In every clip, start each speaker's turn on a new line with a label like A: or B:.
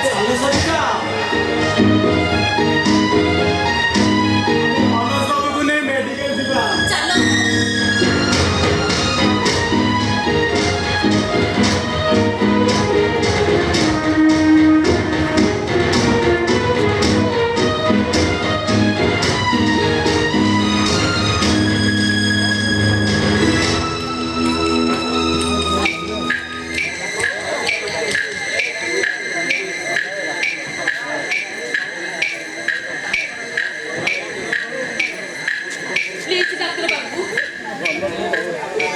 A: ଚାଲ ସରିତା ମନୋଜ ବାବୁକୁ ନେଇ ମେଡିକାଲ ଯିବା।
B: ଚାଲ। प्लीज डाक्टर बाबू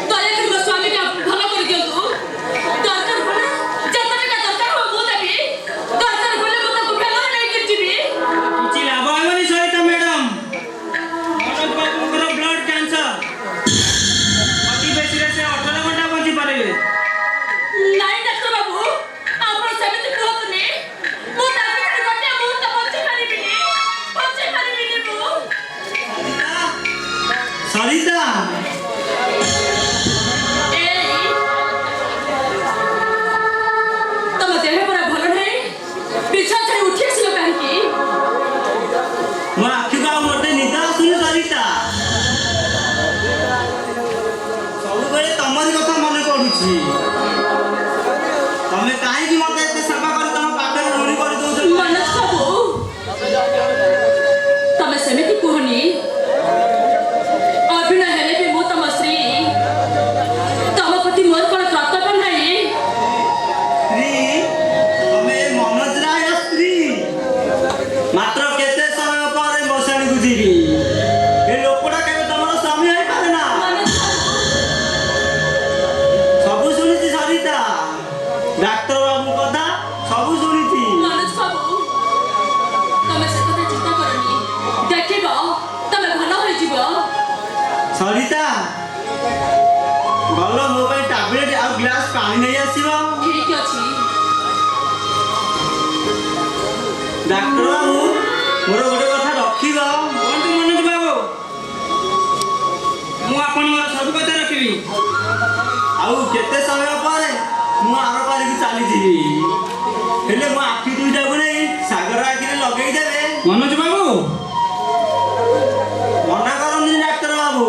B: दयाकରି ମୋ ସ୍ୱାମୀକୁ ଭଲ କରିଦିଅନ୍ତୁ। ଦରକାର ପଡ଼େ ଯେତେ ଟଙ୍କା ଦରକାର ହେବ ମୁଁ ଦେବି। ଦରକାର ପଡ଼େ ମୁଁ ତାକୁ ଭେଲରେ ନେଇକି ଯିବି।
C: କିଛି ଲାଭ ହେବନି ସରିତା ମ୍ୟାଡାମ। ମନୋଜ ବାବୁଙ୍କର ବ୍ଲଡ କ୍ୟାନ୍ସର। ଅତି ବେଶୀରେ ସେ 18 ଘଣ୍ଟା ବଞ୍ଚି ପାରିବେ।
B: ନାଇଁ ଡାକ୍ତର ବାବୁ ଆପଣ ସେମିତି କୁହନ୍ତୁନି। ମୁଁ ତା ପାଖରେ ଗୋଟେ ମୁହୂର୍ତ୍ତ ବଞ୍ଚି ପାରିବିନି ମୁଁ।
C: ସରିତା
B: ତମ ଦେହ ପରା ଭଲ ନାହିଁ। ବିଛଣା ଛାଡ଼ି ଉଠି ଆସିଲ କାହିଁକି?
C: ମୋ ଆଖିକୁ ଆଉ ମୋତେ ନିଦ ଆସୁନି ସରିତା। ସବୁବେଳେ ତମରି କଥା ମନେ ପଡୁଛି। ତମେ କାହିଁକି ମୋତେ ଏତେ ସେବା କରି ତମ ପାଖରେ ଋଣୀ କରିଦଉଛ?
B: ମନୋଜ ବାବୁ ତମେ ସେମିତି କୁହନି। ଅଭିନୟ ହେଲେ ବି ମୁଁ ତମ ସ୍ତ୍ରୀ। ତମ ପ୍ରତି ମୋର କ'ଣ କର୍ତ୍ତବ୍ୟ ନାହିଁ?
C: ସ୍ତ୍ରୀ? ତମେ ଏ ମନୋଜ ରାୟର ସ୍ତ୍ରୀ? ମାତ୍ର କେତେ ସମୟ ପରେ ମଶାଣିକୁ ଯିବି। ଏ ଲୋକଟା କେବେ ତମର ସ୍ୱାମୀ ହେଇପାରେ ନା।
B: ମନୋଜ ବାବୁ
C: ସବୁ ଶୁଣିଛି ସରିତା। ଡାକ୍ତର ବାବୁ କଥା ସବୁ ଶୁଣିଛି।
B: ମନୋଜ ବାବୁ ତମେ ସେ କଥା ଚିନ୍ତା କରନି। ଦେଖିବ ତମେ ଭଲ ହୋଇଯିବ।
C: ସରିତା ଭଲ ମୋ ପାଇଁ ଟାବଲେଟ ଆଉ ଗ୍ଲାସ ପାଣି ନେଇ ଆସିବ।
B: ଠିକ ଅଛି।
C: ଡାକ୍ତର ବାବୁ ମୋର ଗୋଟେ କଥା ରଖିବ। କୁହନ୍ତୁ ମନୋଜ ବାବୁ। ମୁଁ ଆପଣଙ୍କର ସବୁ କଥା ରଖିବି। ଆଉ କେତେ ସମୟ ପରେ ମୁଁ ଆର ପାରିକି ଚାଲିଯିବି। ହେଲେ ମୋ ଆଖି ଦୁଇଟାକୁ ନେଇ ସାଗର ଆଖିରେ ଲଗେଇଦେବେ। ମନୋଜ ବାବୁ ମନା କରନ୍ତୁନି ଡାକ୍ତର ବାବୁ।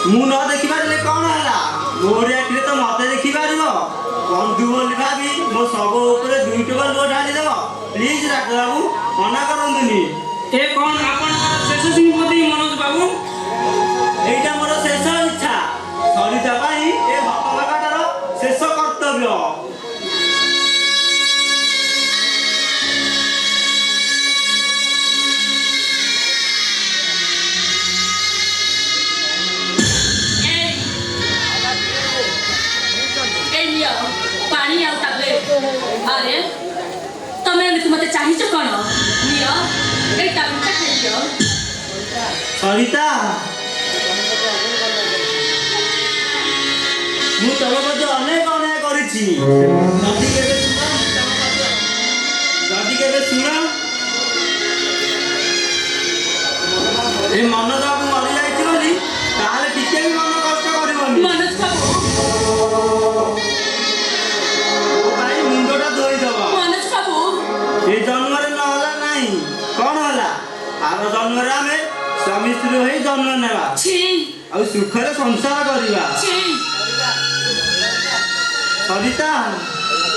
C: ମୁଁ ନ ଦେଖିପାରିଲେ କ'ଣ ହେଲା? ମୋରି ଆଖିରେ ତ ମତେ ଦେଖିପାରିବ। ବନ୍ଧୁ ବୋଲି ଭାବି ମୋ ଶବ ଉପରେ 2 ଟୋପା ଲୁହ ଢାଳିଦେବ। ପ୍ଲିଜ ଡାକ୍ତର ବାବୁ ମନା କରନ୍ତୁନି। ଏ କ'ଣ ଆପଣଙ୍କର ଶେଷ ସିମ୍ପତି ମନୋଜ ବାବୁ? ଏଇଟା ମୋର ଶେଷ ଇଚ୍ଛା। ସରିତା ପାଇଁ ଏ ହତଭାଗାଟାର ଶେଷ କର୍ତ୍ତବ୍ୟ।
B: ପାଣି ଆଉ ଟାବଲେଟ। ଆରେ ତମେ ଏମିତି ମତେ ଚାହିଁଛ କ'ଣ? ନିଅ ଏଇ ଟାବଲେଟଟା ଖାଇଦିଅ।
C: ସରିତା ମୁଁ ତମ ପ୍ରତି ଅନେକ ଅନ୍ୟାୟ କରିଛି। ଯଦି କେବେ ଶୁଣ ଏ ମନୋଜ ବାବୁ ମରିଯାଇଛି ବୋଲି ତାହେଲେ ଟିକେ ବି ମନ କଷ୍ଟ କରିବନି।
B: ମନୋଜ ବାବୁ
C: ମୋ ପାଇଁ ମୁଣ୍ଡଟା ଧୋଇଦବ।
B: ମନୋଜ ବାବୁ
C: ଏ ଜନ୍ମରେ ନହେଲା ନାହିଁ କ'ଣ ହେଲା? ଆର ଜନ୍ମରେ ଆମେ ସ୍ୱାମୀ ସ୍ତ୍ରୀ ହୋଇ ଜନ୍ମ ନେବା
B: छी
C: ଆଉ ସୁଖରେ ସଂସାର କରିବା।
B: छी
C: ସରିତା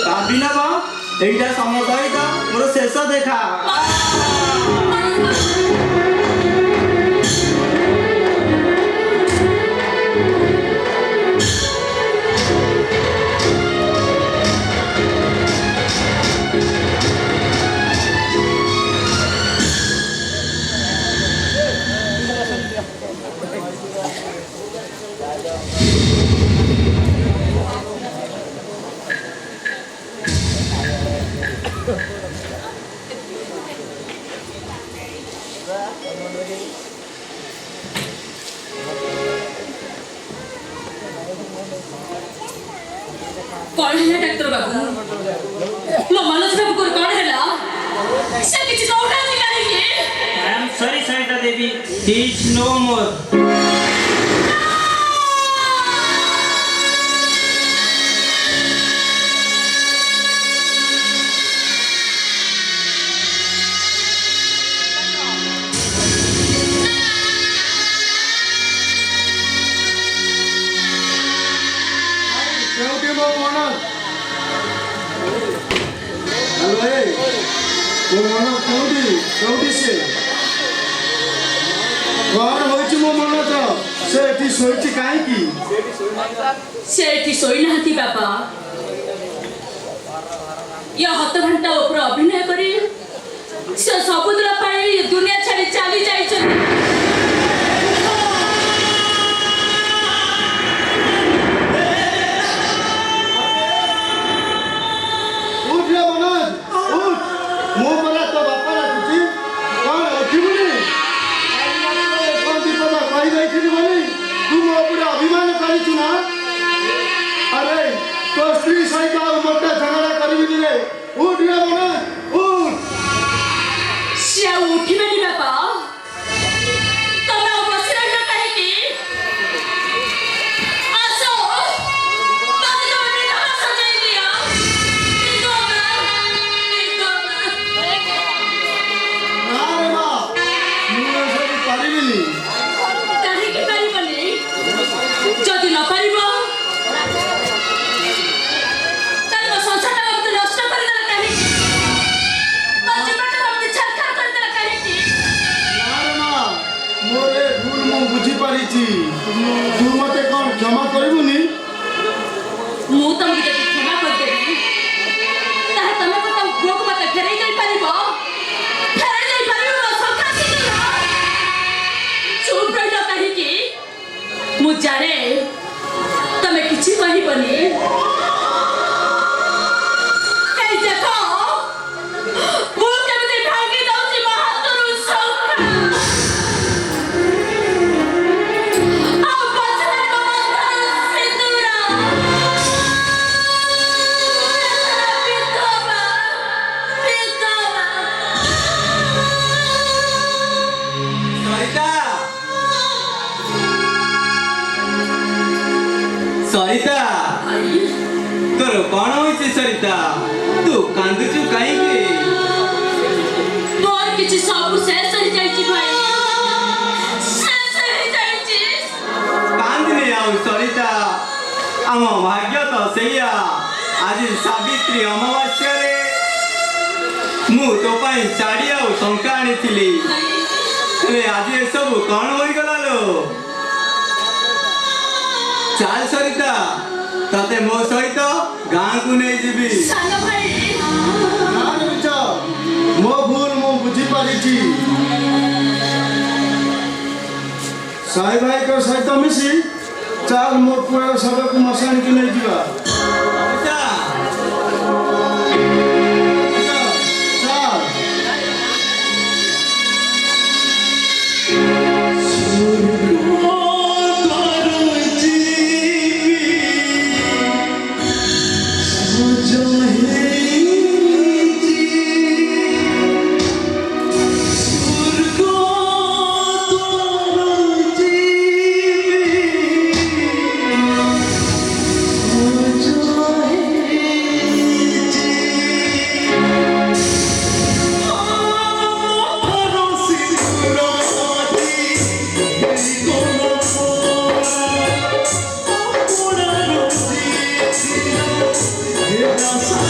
C: ଭାବି ନେବ ଏଇଟା ସମ ସହିତ ମୋର ଶେଷ ଦେଖା।
B: कौन है डॉक्टर बाबू लो मनोज बाबू को कौन है ला सब किसी को उठा निकालेंगे।
C: I am sorry Sarita Devi, he is no more.
A: ଏ ମୋ ମନ କୋଉଠି ସେ କଣ ହୋଇଛି ମୋ ମନ ତ ସେ ଏଠି ଶୋଇଛି କାହିଁକି
B: ସେ ଏଠି ଶୋଇନାହାନ୍ତି ବାପା ୟା ହତଘଣ୍ଟା ଉପରେ ଅଭିନୟ କରି ସେ ସବୁଦିନ ପାଇଁ ଏ ଦୁନିଆ ଛାଡି ଚାଲି ଯାଇଛନ୍ତି
A: अभिमान करू ना अरे तो स्त्री सहित मोटा झगड़ा करी रे उठ रे मन उठ
B: से उठिबेनी बापा तमे बसी रहना कहीं की आसो तमे तो मेरे घर सजाई दिया
A: ना रे मां मुझे सब परिबिनी
B: कहीं की परिबनी যদি না পারিব তাহলে সংসারটা আমাদের নষ্ট করে দেলা কাহিনী জীবনটা আমাদের ছাড়খাড় করে দেলা কাহিনী
A: यार मां मोरे भूल मु बुझी पारिची तू मते कोन क्षमा करिबुनी
B: ମୁଁ ତମକୁ ଯଦି କ୍ଷମା କରିଦେବି ତାହେଲେ ତମେ କଥା ପୁଅକୁ ମତେ ଫେରାଇ ଦେଇପାରିବ ଫେରାଇ ଦେଇପାରିବ ମୋ ସଂଖ୍ୟା ଚୁପ୍ ରହିଲ କାହିଁକି ମୁଁ ଜାଣେ ତମେ କିଛି କହିବନି ଏଇ ଦେଖ ମୁଁ କେମିତି ଭାଙ୍ଗି ଦଉଛି ମୋ ହାତରୁ ସଂଖ୍ୟା ଆଉ ପଛରେ ମୋ ମନ୍ଥର ସିନ୍ଦୁର ବିଧବା
C: सरिता तोर कौन होइছে सरिता तू कांदुचु काईके
B: तोर किछि सब शेष हो जाइछि भाई शेष हो जाइछि
C: कांदने आउ सरिता आम भाग्य तो सैया आज सावित्री अमावास्या रे मु तो पाई साड़ी आउ टंका आनीथिली हेले आज ए सब कौन होई गला लो चाल सरिता तते मो सहित गाँ को नहीं जीवी
B: सानो भाई
A: ना रे बिचा मो भूल मु बुझी पारिची साई भाई को सहित मिसी चाल मो पुआ सबको मसान की नहीं जीवा
C: अच्छा
A: Yes.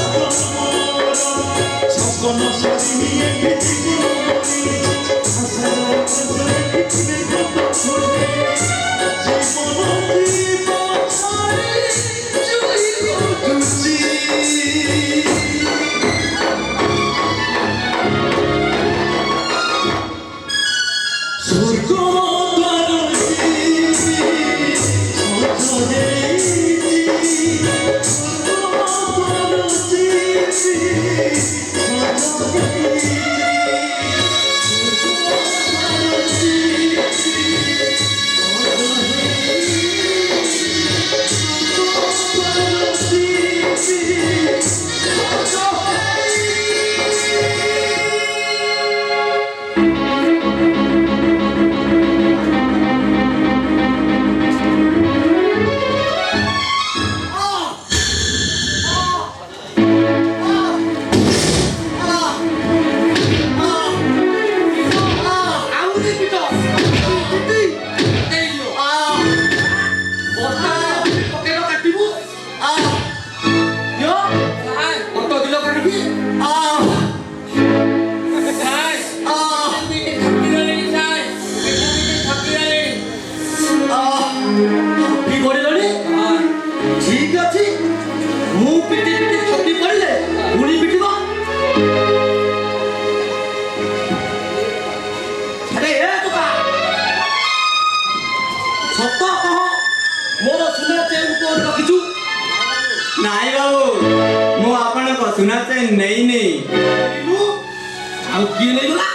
C: ବାବୁ ମୁଁ ଆପଣଙ୍କ ସୁନା ଚେନ୍ ନେଇନି।
D: ଆଉ କିଏ ନେଇଗଲା?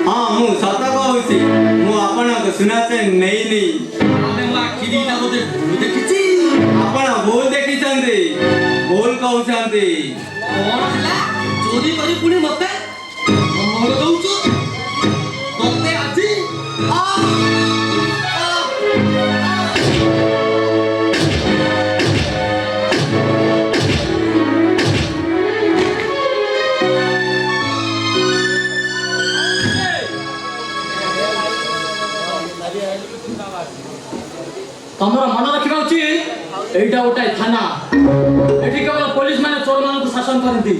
C: ହଁ ମୁଁ ସତ କହୁଛି ମୁଁ ଆପଣଙ୍କ ସୁନା ଚେନ୍ ନେଇନି।
D: ଆମେ ମୋ ଆଖି ଦିଟା ବୋଧେ ଭୁଲ ଦେଖିଛି।
C: ଆପଣ ଭୁଲ ଦେଖିଛନ୍ତି, ଭୁଲ କହୁଛନ୍ତି।
D: କଣ ହେଲା? ଚୋରି କରି ପୁଣି ମତେ ଧମକ ଦଉଛୁ? ତତେ ଆଜି
E: ତମର ମନେ ରଖିବା ଉଚିତ ଏଇଟା ଗୋଟାଏ ଥାନା। ଏଠି କେବଳ ପୋଲିସ ମାନେ ଚୋର ମାନଙ୍କୁ ଶାସନ କରନ୍ତି,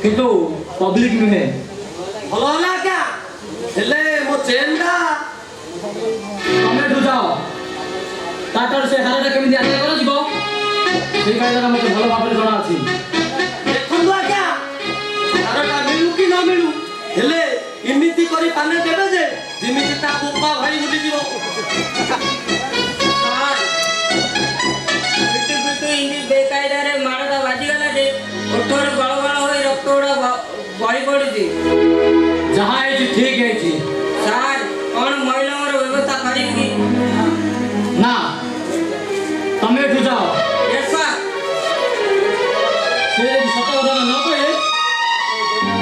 E: କିନ୍ତୁ ପବ୍ଲିକ ନୁହେଁ।
D: ଭଲ ହେଲା ଆଜ୍ଞା, ହେଲେ ମୋ ଚେନ୍ଟା
E: ତମେ ଏଠୁ ଯାଅ। ତାଠାରୁ ସେ ହାରଟା କେମିତି ଆଦାୟ କରାଯିବ ସେଇ କାଇଦାଟା ମୋତେ ଭଲ ଭାବରେ ଜଣା ଅଛି।
D: ଦେଖନ୍ତୁ ଆଜ୍ଞା, ତାରଟା ମିଳୁ କି ନ ମିଳୁ, ହେଲେ ଏମିତି କରି ପାନେ ଦେବେ ଯେ ଯେମିତି ତା ବୋପା ଭାଇ ବୁଲିଯିବ।
C: ବେକାଇଦାରେ ମାଡ଼ଟା ବାଜିଗଲା ଯେ ଓଠରେ ଗଳ ଗଳ ହୋଇ ରକ୍ତ ଗୁଡ଼ା ବହି ପଡୁଛି।
E: ଯାହା ହେଇଛି ଠିକ ହେଇଛି।
C: ସାର୍ କଣ ମହିଳାଙ୍କର ବ୍ୟବସ୍ଥା କରିବି କି?
E: ନା, ତମେ ଏଠୁ ଯାଅ।
C: Yes, sir.
E: ସେ ଯଦି ସତ କଥା ନ କହେ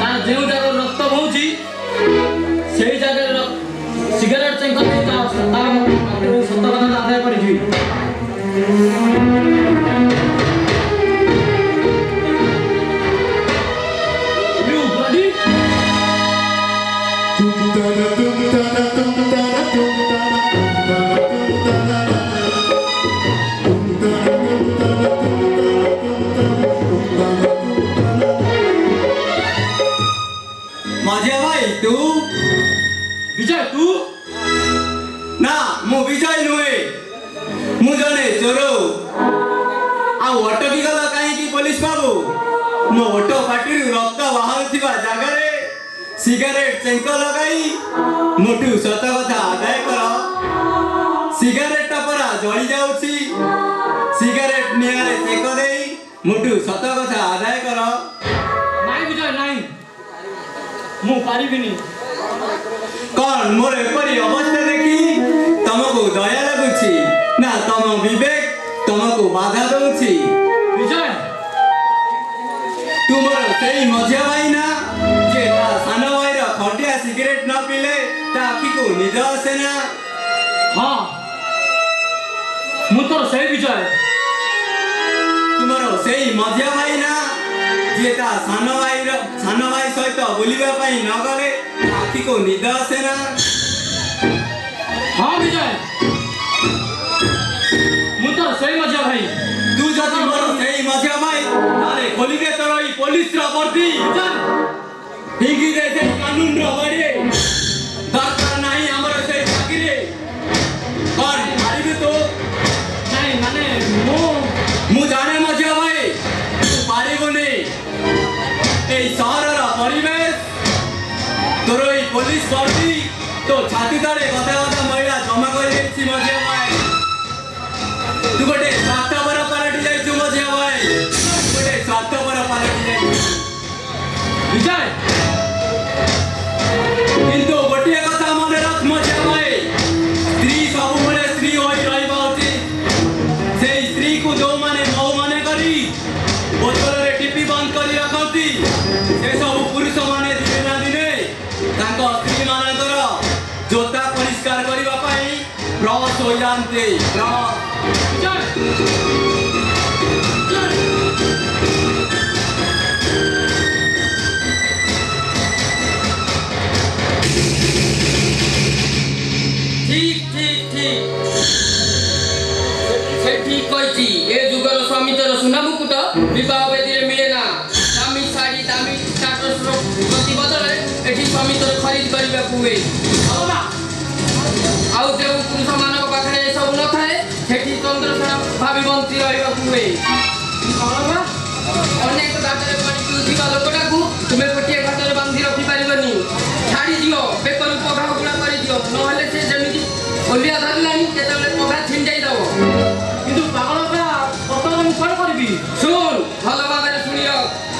E: ତାର ଯେଉଁ ଜାଗାରେ ରକ୍ତ ବହୁଛି ସେଇ ଜାଗାରେ ସିଗାରେଟ ଚେଙ୍କ ଦେଇ ତା ସତ କଥାଟା ଆଦାୟ କରିଯିବି। You bloody!
C: मजे भाई तू
E: विजय तू
C: ना मु विजय नुहे मु जने चोरो आ अटकी गला काहे की पुलिस बाबू मो ऑटो पार्टी रक्त बाहाउथिबा जागा रे सिगारेट चेंक लगाई मोटू सत कथा आदाय कर। सिगारेट परा जळी जाउछि, सिगारेट नियारे चेक देई मोटू सत कथा आदाय कर।
E: नाई विजय नाई, मु पारिबिनी।
C: कौन मोर एपरी अवस्था देखी तुमको दया लगुछि ना तुम विवेक तुमको बाधा दउछि?
E: विजय
C: तुमर सेई मझिया भाई ना जे ता सान भाई रो खटिया सिगरेट न पीले ता आखि को निद आसे ना?
E: हाँ मु तोर सही विजय।
C: तुमर सेई मझिया भाई ना जे ता सान भाई सहित बुलिबा पई न गले आखि को निद आसे ना?
E: हाँ विजय मु तोर सही मजा भाई।
C: तू जति मोर सेई मझिया भाई तारे खोली दे तोर ई पुलिस रो वर्दी हिगी दे दे कानून रो बड़े दरकार नाही हमर से चाकरी कौन मारिबे तो
E: नहीं माने
C: मु जाने मझिया भाई तू पारिबुनी ए शहर रो परिवेश तोर ई पुलिस वर्दी तो छाती तळे गदा गदा महिला जमा कर देछि मझिया भाई। तू गोटे स्वार्थपर पालटी जाइछु मझिया भाई, गोटे स्वार्थपर पालटी जाइछु
E: विजय।
C: किंतु गोटे कथा मन रख मझिया भाई, स्त्री सब बेले स्त्री होई रहिबा उचित। से स्त्री को जो माने मौ माने करी बोतल रे टिपी बंद करी रखती से सब पुरुष माने दिने ना दिने तांको स्त्री मानकर जोता परिष्कार करिबा पई ब्रश हो जानते ब्रश।
F: ठीक ठीक ठीक से ठीक कहछि ए जुगर स्वामी तोर सुना मुकुट विवाह बेदीरे मिले ना। दामी साड़ी दामी स्टाटस रो प्रति बदले एठी स्वामी तोर खरीद करिबा हुए। आउ देव पुरुष मानक पाखरे सब न थाए सेठी चंद्रसेना भावी मंत्री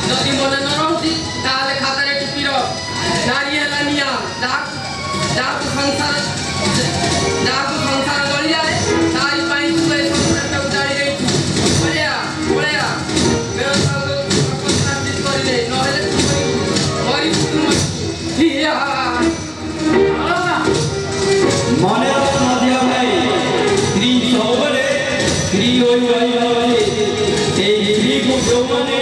F: ଯଦି ମନେ ନ ରହୁଛି ତାହେଲେ ଖାତାରେ ଟିପିର ନାରୀ ହେଲା ନିଆଁ ଯାହାକୁ ସଂସାର ଜଳିଯାଏ ତାରି ପାଇଁ ତୁ ଏ ସଂସାରଟାକୁ ଜାଳି ଦେଇଛୁ ପଳେଆ ବ୍ୟବସ୍ଥା କରିଲେ ନହେଲେ ତୁ ମରିବୁ
C: ମନେ ମଧ୍ୟ ଭାଇ ସ୍ତ୍ରୀ ସବୁବେଳେ ସ୍ତ୍ରୀ ହୋଇ ରହିବେ ସେଇ ସ୍ତ୍ରୀକୁ ଯେଉଁମାନେ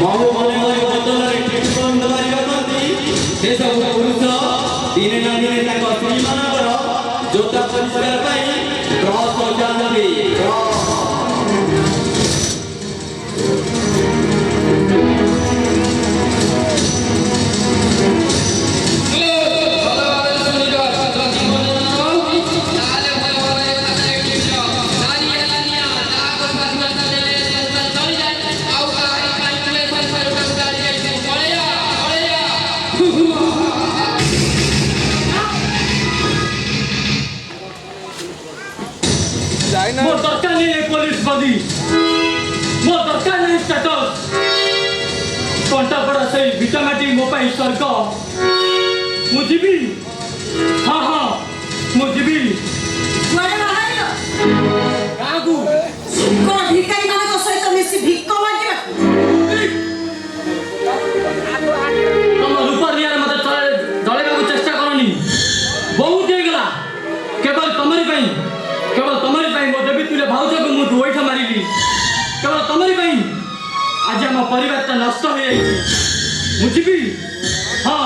C: ମହୁ ମନେ କରି ବଦଳରେ ଟ୍ରିଟମେଣ୍ଟ କରିପାରନ୍ତି ସେସବୁ ପୁରୁଷ ଦିନେ ନା ଦିନେ ତାଙ୍କ ସ୍ତ୍ରୀମାନଙ୍କର ଜୋତା ପରିଷ୍କାର ପାଇଁ ବ୍ରସ୍ ପହଞ୍ଚାନ୍ତି।
E: मोर दरकार नहीं है पुलिस बदी मोर दरकार नहीं स्टेटस कंटा पड़ा से विटामिटी मो पाई स्वर्ग मु जीवी हाँ मु जीवी
B: କୁଆଡ଼େ ବାହାରିଲ?
E: କାହାକୁ
B: କଣ ଭିକାରୀମାନଙ୍କ ସହିତ ମିଶି ଭିକ ମାଗିବାକୁ?
E: ତମ ରୂପ ନିଆରେ ମତେ ଜଳେଇବାକୁ ଚେଷ୍ଟା କରନି ବହୁତ ହେଇଗଲା କେବଳ ତମରି ପାଇଁ ମୋ ଦେବୀ ତୁଲେ ଭାଉଜକୁ ମୁଁ ଦୁଇଠା ମାରିଲି କେବଳ ତମରି ପାଇଁ ଆଜି ଆମ ପରିବାରଟା ନଷ୍ଟ ହୋଇଯାଇଛି ମୁଁ ଯିବି ହଁ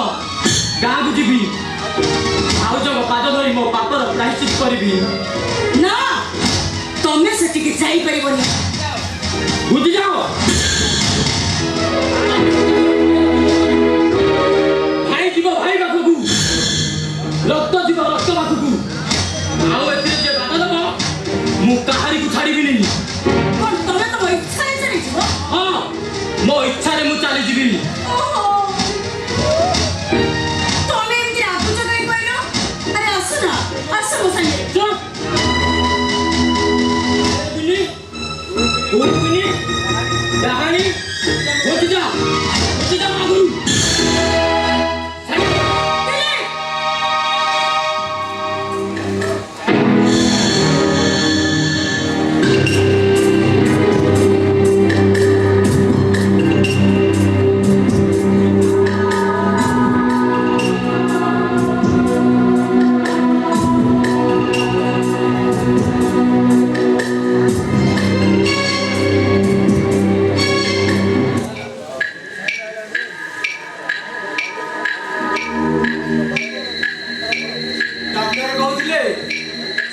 E: ଗାଁକୁ ଯିବି ଭାଉଜଙ୍କ ପାଦ ଧରି ମୋ ପାପର ପ୍ରାୟଶ୍ଚିତ କରିବି
B: ନା ତମେ ସେଠିକି ଯାଇପାରିବନି
E: ବୁଝିଯାଅ ଭାଇ ଯିବ ଭାଇ ପାଖକୁ ରକ୍ତ ଯିବ ରକ୍ତ ପାଖକୁ ଆଉ ଏଥିରେ ଯେ ବାଧା ଦେବ ମୁଁ କାହାରିକୁ ଛାଡ଼ିବିନି
B: କଣ ତମେ ତମ ଇଚ୍ଛାରେ ଚାଲିଯିବ?
E: ହଁ ମୋ ଇଚ୍ଛାରେ ମୁଁ ଚାଲିଯିବି
B: ଓହୋ ତମେ ଏମିତି ରାଗୁଛ କାହିଁ କହିଲ? ଆରେ ଆସ ନା ଆସ ମୋ ସାଙ୍ଗରେ
E: ଚୁପ୍ ଉଠବିନି ଡାହାଣୀ ବୁଝିଯା ଆଗରୁ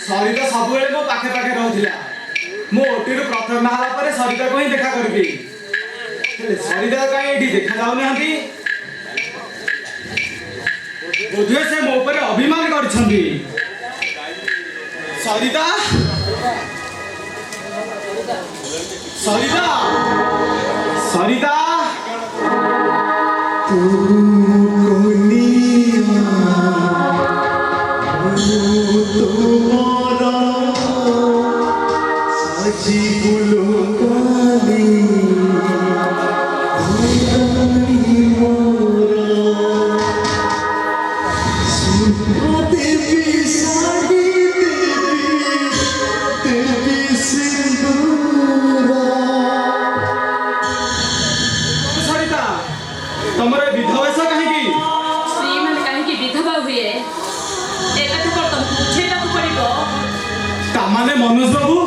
A: ସରିତା ସବୁବେଳେ ମୋ ପାଖେ ରହୁଥିଲା ମୁଁ ଓଟିରୁ ପ୍ରଥମ ବାହାରିଲା ପରେ ସରିତାକୁ ହିଁ ଦେଖା କରିବି ହେଲେ ସରିତା କାହିଁ ଏଠି ଦେଖା ଯାଉନାହାନ୍ତି ବୋଧହୁଏ ସେ ମୋ ଉପରେ ଅଭିମାନ କରିଛନ୍ତି ସରିତା ତମର ବିଧବେଶ କାହିଁକି
B: ସ୍ତ୍ରୀମାନେ କାହିଁକି ବିଧବା ହୁଏ ଏ କଥା କଣ ତମକୁ ବୁଝେଇବାକୁ ପଡିବ
A: ତାମାନେ ମନୋଜ ବାବୁ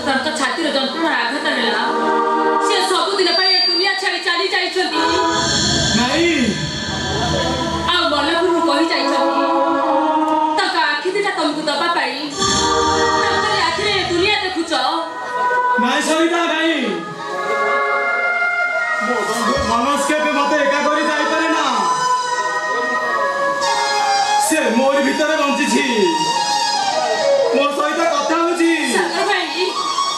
B: ତାଙ୍କ ଛାତିର ଯନ୍ତ୍ରଣା ଆଘାତ ହେଲା ସେ ସବୁଦିନ ପାଇଁ ଏ ଦୁନିଆ ଛାଡ଼ି ଚାଲି ଯାଇଛନ୍ତି
A: ନାଇଁ
B: ଆଉ ମନପୁରରୁ କହି ଯାଇଛନ୍ତି ତାଙ୍କ ଆଖି ଦିଟା ତମକୁ ଦବା ପାଇଁ ତାଙ୍କରି ଆଖିରେ ଏ ଦୁନିଆ ଦେଖୁଛ
A: ନାଇଁ ସରିତା ନାଇଁ ମୋ ବନ୍ଧୁ ମନୋଜ କେବେ ମତେ ଏକା କରି ଯାଇପାରେ ନା ସେ ମୋରି ଭିତରେ ବଞ୍ଚିଛି ମୋ ସହିତ କଥା ହଉଛି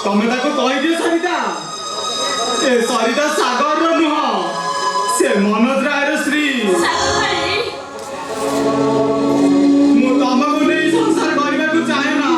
A: ତମେ ତାକୁ କହିଦିଅ ସରିତା ଏ ସରିତା ସାଗରର ନୁହଁ ସେ ମନୋଜ ରାୟର ସ୍ତ୍ରୀ ମୁଁ ତମକୁ ନେଇ ସଂସାର କରିବାକୁ ଚାହେଁ ନା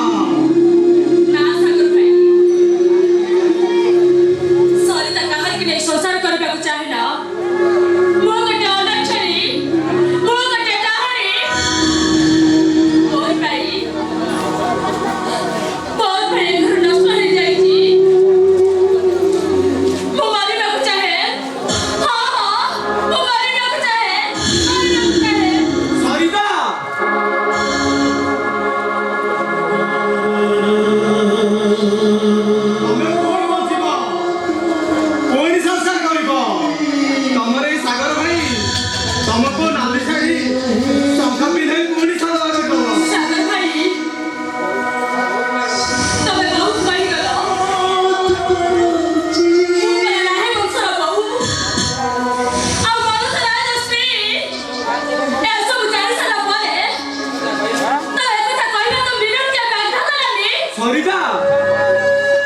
A: ସରିତା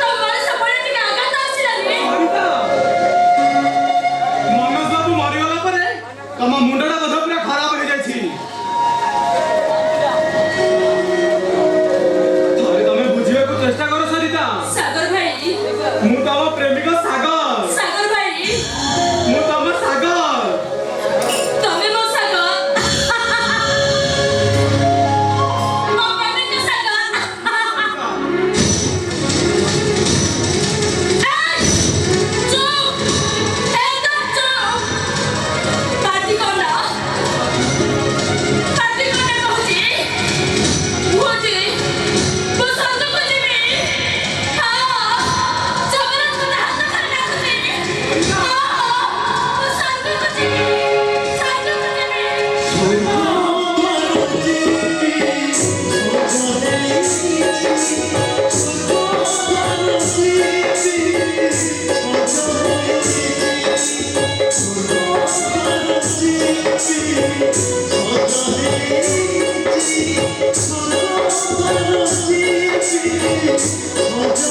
B: ତମ ମଣିଷ ପଡେ ଟିକେ ଆଘାତ ଆସିଲାନି।
A: ସରିତା ମନୋଜ ବାବୁ ମରିଗଲା ପରେ ତମ ମୁଣ୍ଡଟା ବୋଧ ପୁରା ଖରାପ ହେଇଯାଇଛି। ଥରେ ତମେ ବୁଝିବାକୁ ଚେଷ୍ଟା କର ସରିତା।
B: ସାଗର ଭାଇ,
A: ମୁଁ ତମ ପ୍ରେମିକ ସାଗର।
B: ସାଗର ଭାଇ,
A: ମୁଁ ତମ ସାଗର।
B: ତମେ ମୋ ସାଗର, ମୋ ପ୍ରେମିକ ସାଗର। ଚୁପ୍, ଏକଦମ ଚୁପ୍। ପାଟି କଣ କହୁଛି? ବୁଝି ମୁଁ ସଙ୍ଗକୁ ଯିବି। ହଁ, ଜଗନ୍ନାଥ ମତେ ହାତ ଧରି ଡାକୁଛି। ହଁ, ମୁଁ ସଙ୍ଗକୁ ଯିବି, ସଙ୍ଗକୁ ଯିବି।
G: Oh,